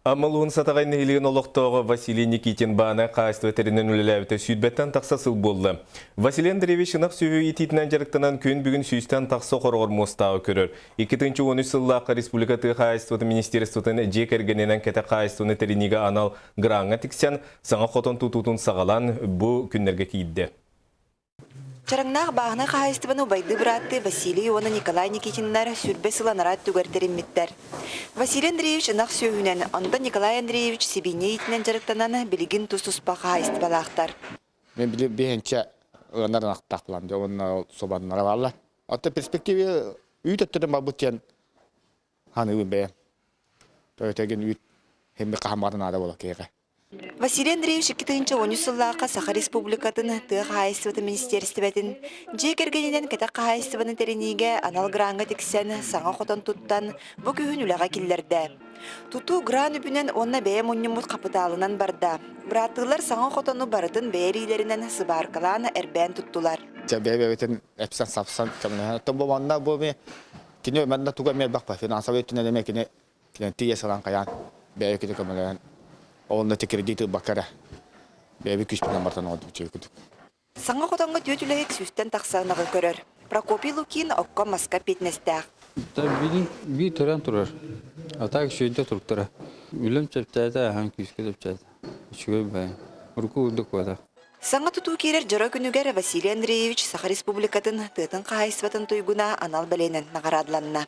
Амалуын сатағай нәйлеген олықтығы Василий Никитин баны қайысты өтерінен өлеләуіті сүйдбеттен тақсасыл болды. Василий Андреевич нақ сүйі ететінен жарықтанан көн бүгін сүйістен тақсы қорғыр мұстағы көрір. 2-13 сыллақы республикаты қайыстыты министерствотын жек әргененен кәті қайыстыны терениге анал гранға тіксен саңа қотын тұтутын сағалан бұ күнлерге кейді. Чараңнақ бағына қағайыстыбыны байды бұратты Василий оны Николай Никитиннар сүрбе сыланарат түгәртерімметтер. Василий Андреевич нақ сөйінен, онда Николай Андреевич себейне етінен жарықтананы білігін тұс-тұспа қағайысты балақтар. Мен білі бейінше ұғынарын ақтақ бұламды, оның собанынара барлар. Атта перспективі үйт өттірін ба бұттен ханы үйін бәйін. Өтеген үйт хембе қағамарын ада бола кейға. Василий Андреевич 2-13 сыллаққа Саха Республикатын тыға қайыстыбыты министерстібетін жек ергенеден кәті қайыстыбыны терениге анал гранға тексен саңа қотан тұттан бұ күйін үліға келдерді. Тұту гран үбінен онна бәйім ұннымыт қапыталынан барда. Бұратығылар саңа қотану барытын бәйірилерінен сыбарқаланы әрбән тұттылар. Бәйбәйтін әпсен сапсан кәміне. Тұмбы манна бұл мен кені өмәнді туға мен бақпа. Финансовый өттін әлеме кені тие салан қаян бәйі кені көмілерін. Олында текердейті бақара. Бәйбі күшпінен бартан оғады бүчей күдік. Саңа қотанға төтіләйік сүстен тақсағынағы көрір. Прокопий Лукин оққа маска петнестәқ. Bir tören durur. Atak şöyle turttura. Ülüm çöpçeyde han küske çöpçeyde. Şöyle be. Urku urduk vada. Саңа тұту керер жара күнігер Василий Андреевич Саха Республикатын тыытын қайысватын туйгуна анал бәленен нағарадыланна.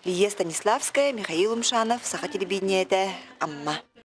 Лия Станиславская, Михаил Умшанов, Саха телевидениеде, Амма.